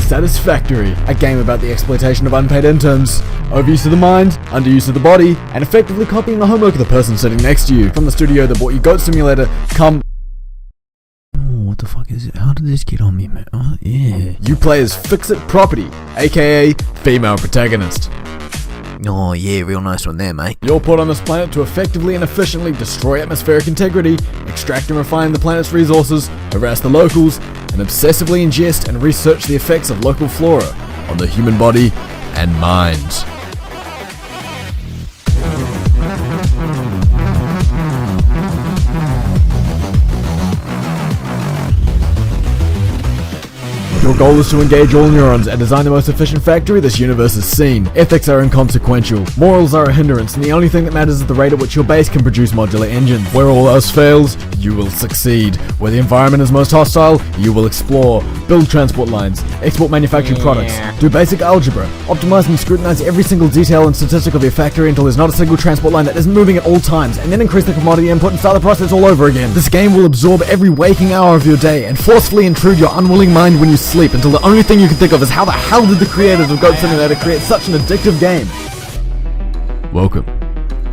Satisfactory, a game about the exploitation of unpaid interns, overuse of the mind, underuse of the body, and effectively copying the homework of the person sitting next to you. From the studio that bought you Goat Simulator, come... Oh, what the fuck is it? How did this get on me, man? Oh, yeah. You play as Fix-It Property, aka female protagonist. Oh yeah, real nice one there, mate. You're put on this planet to effectively and efficiently destroy atmospheric integrity, extract and refine the planet's resources, harass the locals, and obsessively ingest and research the effects of local flora on the human body and mind. Your goal is to engage all neurons and design the most efficient factory this universe has seen. Ethics are inconsequential, morals are a hindrance, and the only thing that matters is the rate at which your base can produce modular engines. Where all else fails, you will succeed. Where the environment is most hostile, you will explore, build transport lines, export manufactured products, do basic algebra, optimize and scrutinize every single detail and statistic of your factory until there's not a single transport line that isn't moving at all times, and then increase the commodity input and start the process all over again. This game will absorb every waking hour of your day and forcefully intrude your unwilling mind when you sleep until the only thing you can think of is how the hell did the creators of Goat Simulator create such an addictive game? Welcome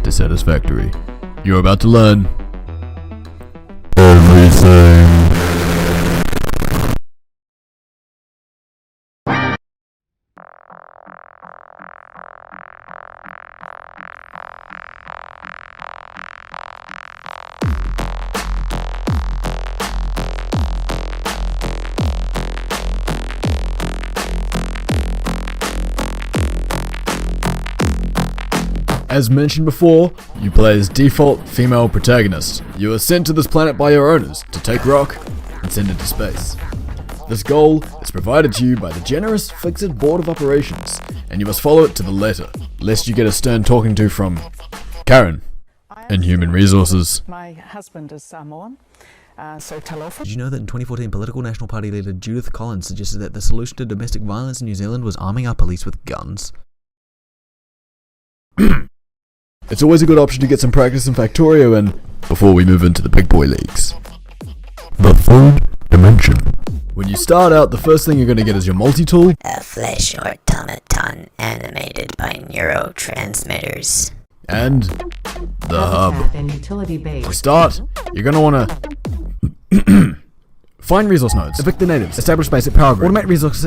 to Satisfactory. You're about to learn everything. As mentioned before, you play as default female protagonist. You are sent to this planet by your owners to take rock and send it to space. This goal is provided to you by the generous Fix-It Board of Operations, and you must follow it to the letter, lest you get a stern talking to from Karen in Human Resources. My husband is Samoan, so talofa. Did you know that in 2014, political National Party leader Judith Collins suggested that the solution to domestic violence in New Zealand was arming our police with guns? It's always a good option to get some practice in Factorio and before we move into the big boy leagues. The third dimension. When you start out, the first thing you're going to get is your multi-tool. A flesh automaton animated by neurotransmitters. And the hub. To start, you're going to want to find resource nodes, evict the natives, establish basic power grid, automate resource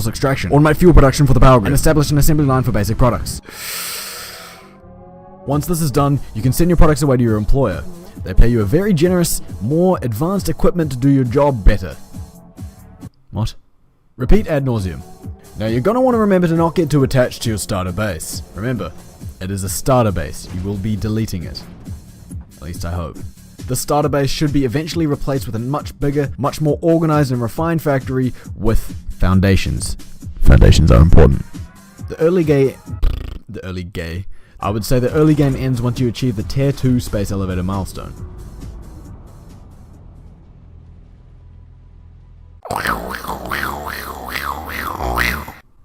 extraction, automate fuel production for the power grid, and establish an assembly line for basic products. Once this is done, you can send your products away to your employer. They pay you a very generous, more advanced equipment to do your job better. What? Repeat ad nauseum. Now you're gonna want to remember to not get too attached to your starter base. Remember, it is a starter base. You will be deleting it. At least I hope. The starter base should be eventually replaced with a much bigger, much more organized and refined factory with foundations. Foundations are important. I would say the early game ends once you achieve the Tier 2 space elevator milestone.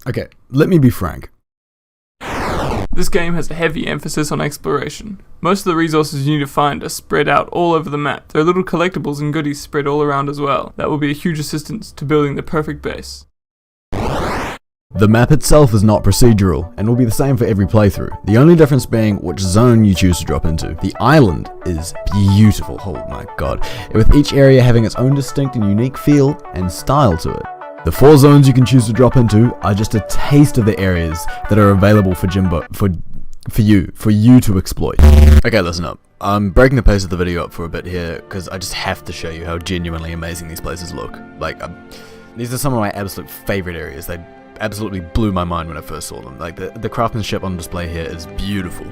Okay, let me be frank. This game has a heavy emphasis on exploration. Most of the resources you need to find are spread out all over the map. There are little collectibles and goodies spread all around as well. That will be a huge assistance to building the perfect base. The map itself is not procedural, and will be the same for every playthrough, the only difference being which zone you choose to drop into. The island is beautiful, oh my god, with each area having its own distinct and unique feel and style to it. The 4 zones you can choose to drop into are just a taste of the areas that are available for you to exploit. Okay, listen up. I'm breaking the pace of the video up for a bit here, because I just have to show you how genuinely amazing these places look. Like, these are some of my absolute favorite areas. They absolutely blew my mind when I first saw them. Like, the craftsmanship on display here is beautiful.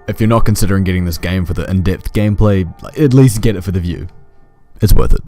If you're not considering getting this game for the in-depth gameplay, at least get it for the view. It's worth it.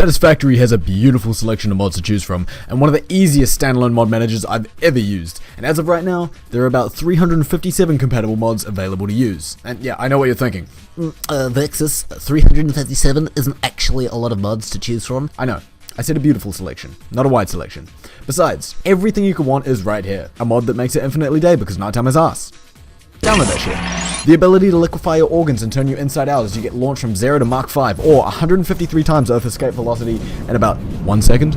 Satisfactory has a beautiful selection of mods to choose from, and one of the easiest standalone mod managers I've ever used. And as of right now, there are about 357 compatible mods available to use. And yeah, I know what you're thinking. Vexas, 357 isn't actually a lot of mods to choose from. I know. I said a beautiful selection, not a wide selection. Besides, everything you could want is right here. A mod that makes it infinitely day because nighttime is us. Download that shit. The ability to liquefy your organs and turn you inside out as you get launched from 0 to Mach 5, or 153 times Earth escape velocity in about 1 second?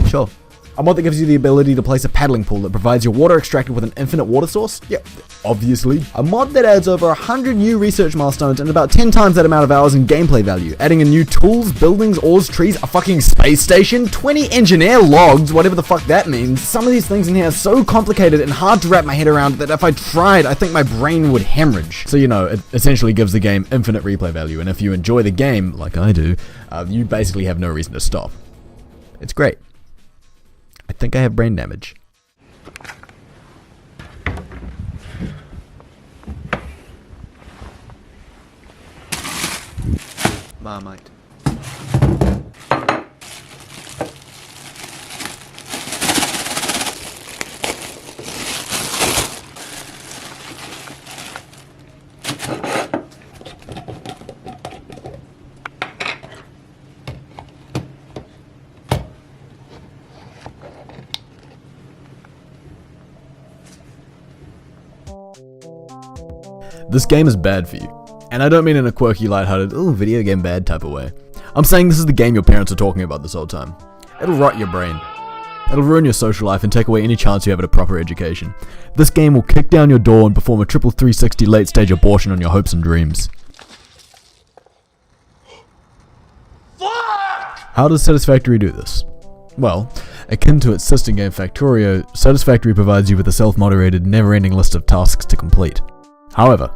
Sure. A mod that gives you the ability to place a paddling pool that provides your water extracted with an infinite water source? Yep, obviously. A mod that adds over 100 new research milestones and about 10 times that amount of hours in gameplay value, adding in new tools, buildings, ores, trees, a fucking space station, 20 engineer logs, whatever the fuck that means. Some of these things in here are so complicated and hard to wrap my head around that if I tried, I think my brain would hemorrhage. So you know, it essentially gives the game infinite replay value, and if you enjoy the game, like I do, you basically have no reason to stop. It's great. I think I have brain damage. Marmite. This game is bad for you. And I don't mean in a quirky, lighthearted, ooh, video game bad type of way. I'm saying this is the game your parents are talking about this whole time. It'll rot your brain. It'll ruin your social life and take away any chance you have at a proper education. This game will kick down your door and perform a triple 360 late stage abortion on your hopes and dreams. How does Satisfactory do this? Well, akin to its sister game Factorio, Satisfactory provides you with a self-moderated, never-ending list of tasks to complete. However,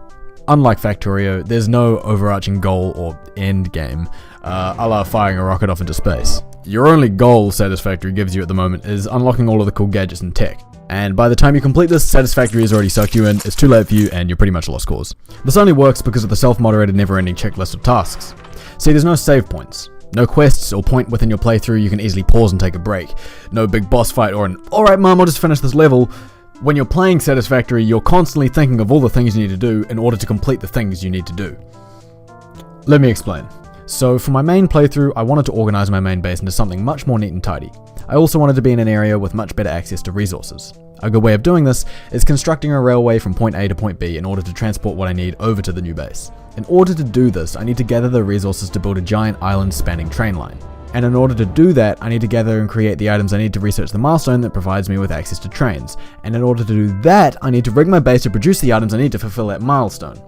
unlike Factorio, there's no overarching goal or end game, a la firing a rocket off into space. Your only goal Satisfactory gives you at the moment is unlocking all of the cool gadgets and tech. And by the time you complete this, Satisfactory has already sucked you in, it's too late for you, and you're pretty much lost cause. This only works because of the self-moderated never-ending checklist of tasks. See, there's no save points. No quests or point within your playthrough you can easily pause and take a break. No big boss fight or an, alright mom, I'll just finish this level. When you're playing Satisfactory, you're constantly thinking of all the things you need to do in order to complete the things you need to do. Let me explain. So for my main playthrough, I wanted to organize my main base into something much more neat and tidy. I also wanted to be in an area with much better access to resources. A good way of doing this is constructing a railway from point A to point B in order to transport what I need over to the new base. In order to do this, I need to gather the resources to build a giant island spanning train line. And in order to do that, I need to gather and create the items I need to research the milestone that provides me with access to trains. And in order to do that, I need to rig my base to produce the items I need to fulfill that milestone.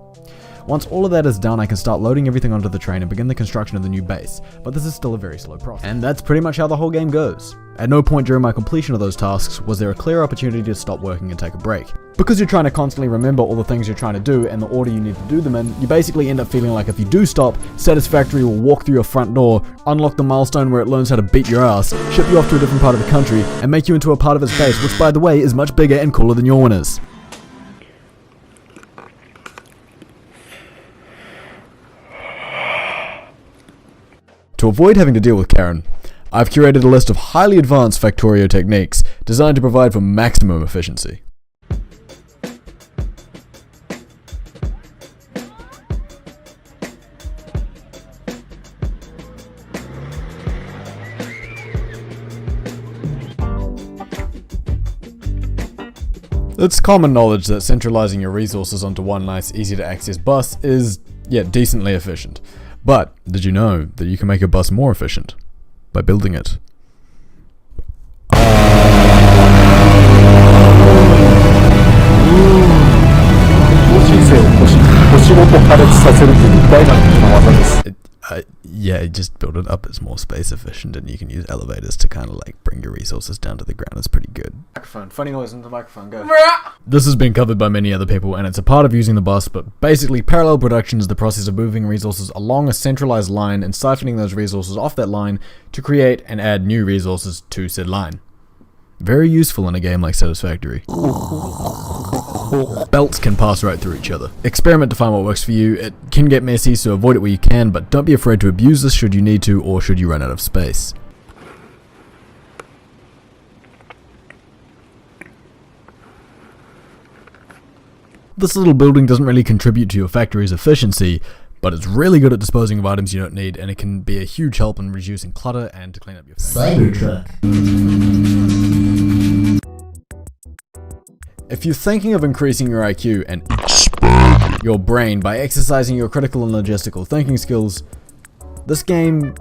Once all of that is done, I can start loading everything onto the train and begin the construction of the new base, but this is still a very slow process. And that's pretty much how the whole game goes. At no point during my completion of those tasks was there a clear opportunity to stop working and take a break. Because you're trying to constantly remember all the things you're trying to do and the order you need to do them in, you basically end up feeling like if you do stop, Satisfactory will walk through your front door, unlock the milestone where it learns how to beat your ass, ship you off to a different part of the country, and make you into a part of its base, which by the way is much bigger and cooler than your one is. To avoid having to deal with Karen, I've curated a list of highly advanced Factorio techniques designed to provide for maximum efficiency. It's common knowledge that centralizing your resources onto one nice, easy to access bus is, decently efficient. But, did you know that you can make a bus more efficient? By building it. Just build it up, it's more space efficient, and you can use elevators to kind of like bring your resources down to the ground. It's pretty good. Microphone, funny noise into the microphone, go. This has been covered by many other people, and it's a part of using the bus, but basically parallel production is the process of moving resources along a centralized line and siphoning those resources off that line to create and add new resources to said line. Very useful in a game like Satisfactory. Belts can pass right through each other. Experiment to find what works for you. It can get messy, so avoid it where you can, but don't be afraid to abuse this should you need to or should you run out of space. This little building doesn't really contribute to your factory's efficiency, but it's really good at disposing of items you don't need, and it can be a huge help in reducing clutter and to clean up your factory. Cybertruck. If you're thinking of increasing your IQ and your brain by exercising your critical and logistical thinking skills, this game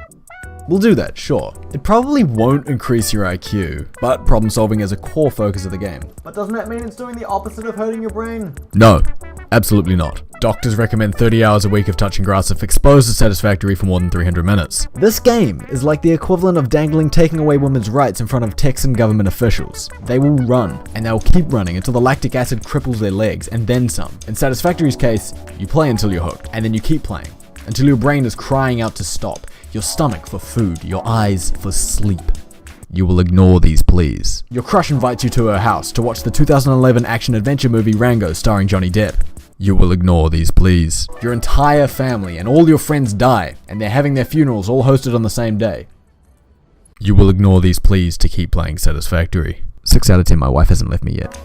will do that, sure. It probably won't increase your IQ, but problem solving is a core focus of the game. But doesn't that mean it's doing the opposite of hurting your brain? No, absolutely not. Doctors recommend 30 hours a week of touching grass if exposed to Satisfactory for more than 300 minutes. This game is like the equivalent of dangling taking away women's rights in front of Texan government officials. They will run, and they'll keep running until the lactic acid cripples their legs, and then some. In Satisfactory's case, you play until you're hooked, and then you keep playing, until your brain is crying out to stop, your stomach for food, your eyes for sleep. You will ignore these pleas. Your crush invites you to her house to watch the 2011 action-adventure movie Rango starring Johnny Depp. You will ignore these pleas. Your entire family and all your friends die, and they're having their funerals all hosted on the same day. You will ignore these pleas to keep playing Satisfactory. 6 out of 10, my wife hasn't left me yet.